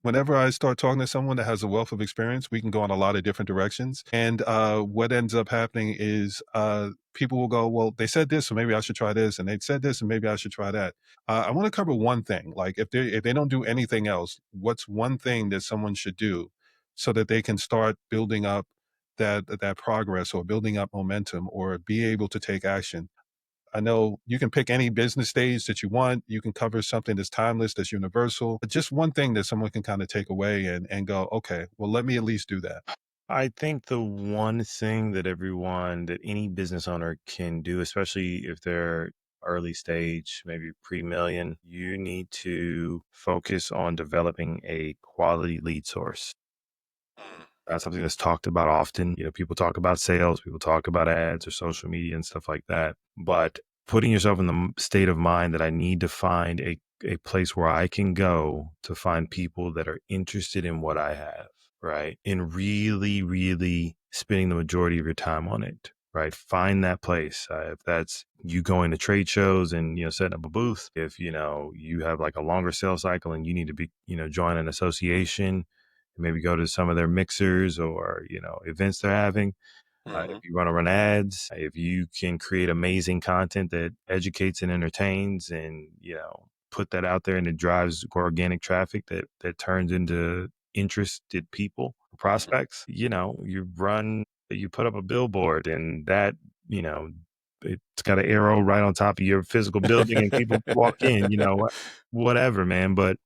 Whenever I start talking to someone that has a wealth of experience, we can go in a lot of different directions. And what ends up happening is people will go, well, they said this, so maybe I should try this, and they said this, and maybe I should try that. I want to cover one thing. Like if they don't do anything else, what's one thing that someone should do so that they can start building up that progress or building up momentum or be able to take action? I know you can pick any business stage that you want. You can cover something that's timeless, that's universal, but just one thing that someone can kind of take away and go, okay, well, let me at least do that. I think the one thing that any business owner can do, especially if they're early stage, maybe pre-million, you need to focus on developing a quality lead source. That's something that's talked about often. People talk about sales, people talk about ads or social media and stuff like that. But putting yourself in the state of mind that I need to find a place where I can go to find people that are interested in what I have, right? And really, really spending the majority of your time on it, right? Find that place. If that's you going to trade shows and, setting up a booth, if, you have like a longer sales cycle and you need to be, join an association, maybe go to some of their mixers or, events they're having. If Hmm. you want to run ads, if you can create amazing content that educates and entertains and, put that out there and it drives organic traffic that turns into interested people, Hmm. prospects, you put up a billboard and that, you know, it's got an arrow right on top of your physical building and people walk in, whatever, man. But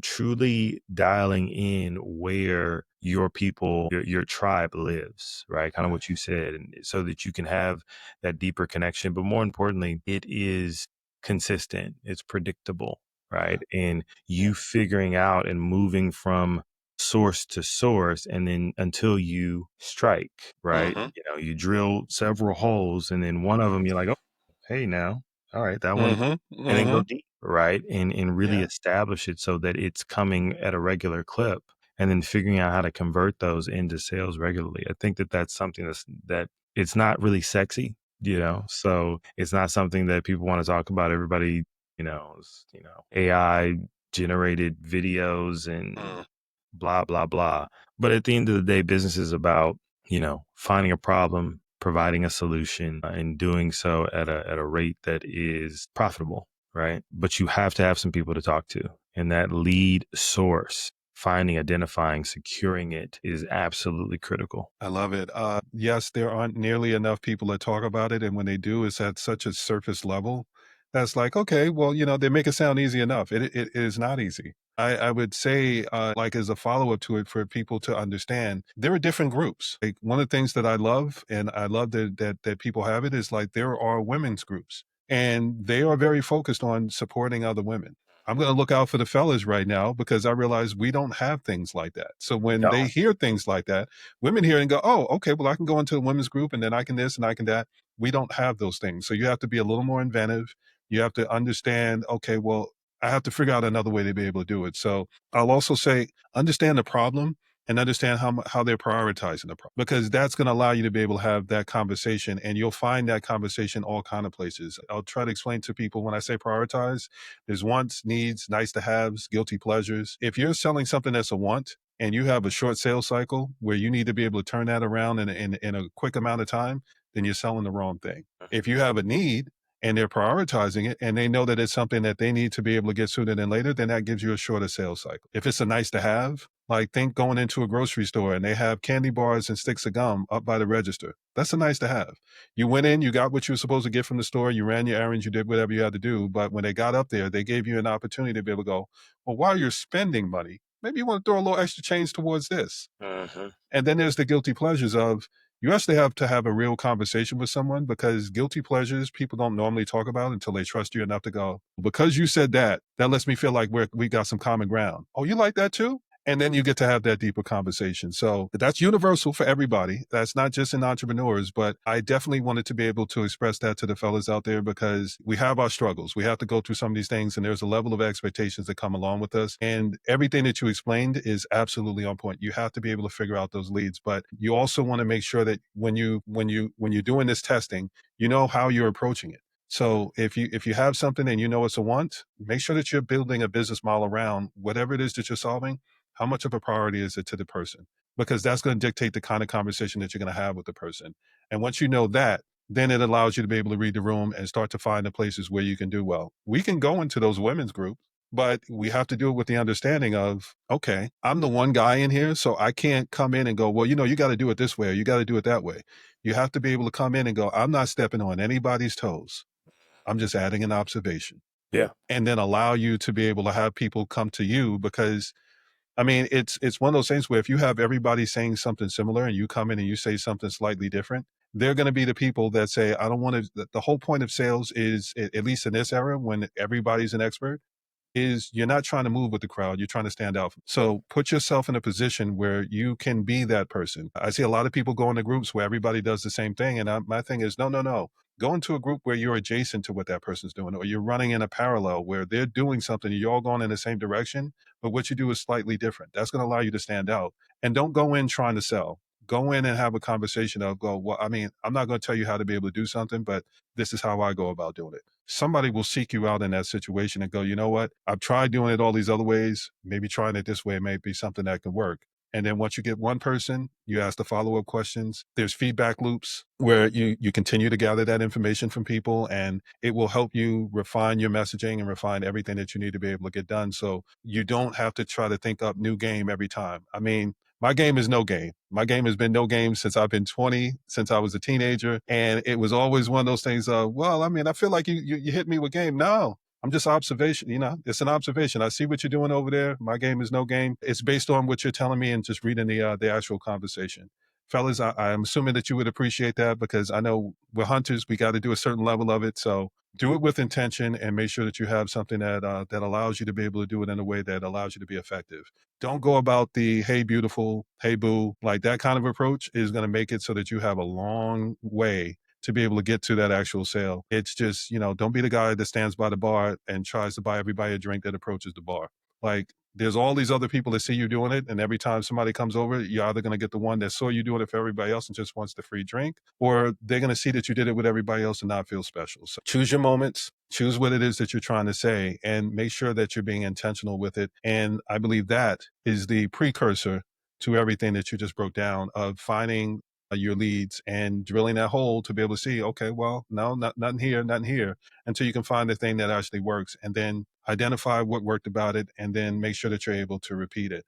truly dialing in where your people, your tribe lives, right? Kind of Right. what you said, and so that you can have that deeper connection. But more importantly, it is consistent, it's predictable, Yeah. right? And Yeah. you figuring out and moving from source to source and then until you strike, right? Hmm. You drill several holes and then one of them you're like, oh, hey now, all right, that one, Hmm. and then go Hmm. deep, right? And really Yeah. establish it so that it's coming at a regular clip and then figuring out how to convert those into sales regularly. I think that that's something that it's not really sexy, so it's not something that people want to talk about. Everybody, AI generated videos and Mm. blah, blah, blah. But at the end of the day, business is about, finding a problem, providing a solution, and doing so at a rate that is profitable, right? But you have to have some people to talk to. And that lead source, finding, identifying, securing it is absolutely critical. I love it. Yes, there aren't nearly enough people that talk about it, and when they do, it's at such a surface level. That's like, okay, well, they make it sound easy enough. It is not easy. I would say, like as a follow up to it, for people to understand, there are different groups. Like one of the things that I love, and I love that people have it, is like there are women's groups, and they are very focused on supporting other women. I'm going to look out for the fellas right now because I realize we don't have things like that. So We when they don't. hear things like that, women hear and go, oh, okay, well, I can go into a women's group and then I can this and I can that. We don't have those things. So you have to be a little more inventive. You have to understand, okay, well, I have to figure out another way to be able to do it. So I'll also say, understand the problem and understand how they're prioritizing the problem, because that's going to allow you to be able to have that conversation, and you'll find that conversation all kind of places. I'll try to explain to people, when I say prioritize, there's wants, needs, nice to haves, guilty pleasures. If you're selling something that's a want, and you have a short sales cycle where you need to be able to turn that around in a quick amount of time, then you're selling the wrong thing. If you have a need and they're prioritizing it and they know that it's something that they need to be able to get sooner than later, then that gives you a shorter sales cycle. If it's a nice to have, like think going into a grocery store and they have candy bars and sticks of gum up by the register. That's a nice to have. You went in, you got what you were supposed to get from the store, you ran your errands, you did whatever you had to do. But when they got up there, they gave you an opportunity to be able to go, well, while you're spending money, maybe you want to throw a little extra change towards this. Mhm. And then there's the guilty pleasures of, you actually have to have a real conversation with someone, because guilty pleasures people don't normally talk about until they trust you enough to go, because you said that, that lets me feel like we got some common ground. Oh, you like that too? And then you get to have that deeper conversation. So that's universal for everybody. That's not just in entrepreneurs, but I definitely wanted to be able to express that to the fellas out there, because we have our struggles. We have to go through some of these things, and there's a level of expectations that come along with us. And everything that you explained is absolutely on point. You have to be able to figure out those leads, but you also want to make sure that when you're doing this testing, you know how you're approaching it. So if you have something and you know it's a want, make sure that you're building a business model around whatever it is that you're solving, How much of a priority is it to the person? Because that's going to dictate the kind of conversation that you're going to have with the person. And once you know that, then it allows you to be able to read the room and start to find the places where you can do well. We can go into those women's groups, but we have to do it with the understanding of, okay, I'm the one guy in here, so I can't come in and go, well, you got to do it this way or you got to do it that way. You have to be able to come in and go, I'm not stepping on anybody's toes. I'm just adding an observation. Yeah. And then allow you to be able to have people come to you because I mean, it's one of those things where if you have everybody saying something similar and you come in and you say something slightly different, they're going to be the people that say, I don't want to. The whole point of sales is, at least in this era, when everybody's an expert, is you're not trying to move with the crowd. You're trying to stand out. So put yourself in a position where you can be that person. I see a lot of people go into groups where everybody does the same thing. And my thing is, no, no, no. Go into a group where you're adjacent to what that person's doing, or you're running in a parallel where they're doing something, you're all going in the same direction, but what you do is slightly different. That's going to allow you to stand out. And don't go in trying to sell. Go in and have a conversation of go, well, I mean, I'm not going to tell you how to be able to do something, but this is how I go about doing it. Somebody will seek you out in that situation and go, you know what? I've tried doing it all these other ways. Maybe trying it this way may be something that can work. And then once you get one person, you ask the follow-up questions. There's feedback loops where you continue to gather that information from people and it will help you refine your messaging and refine everything that you need to be able to get done. So you don't have to try to think up new game every time. I mean, my game is no game. My game has been no game since I've been 20, since I was a teenager. And it was always one of those things of, well, I mean, I feel like you hit me with game. No, I'm just observation. It's an observation. I see what you're doing over there. My game is no game. It's based on what you're telling me and just reading the actual conversation. Fellas, I'm assuming that you would appreciate that because I know we're hunters. We got to do a certain level of it. So do it with intention and make sure that you have something that allows you to be able to do it in a way that allows you to be effective. Don't go about the hey beautiful, hey boo, like that kind of approach is going to make it so that you have a long way to be able to get to that actual sale. It's just, don't be the guy that stands by the bar and tries to buy everybody a drink that approaches the bar. Like there's all these other people that see you doing it. And every time somebody comes over, you're either going to get the one that saw you doing it for everybody else and just wants the free drink, or they're going to see that you did it with everybody else and not feel special. So choose your moments, choose what it is that you're trying to say, and make sure that you're being intentional with it. And I believe that is the precursor to everything that you just broke down of finding your leads and drilling that hole to be able to see, okay, well, no, nothing here, until you can find the thing that actually works and then identify what worked about it and then make sure that you're able to repeat it.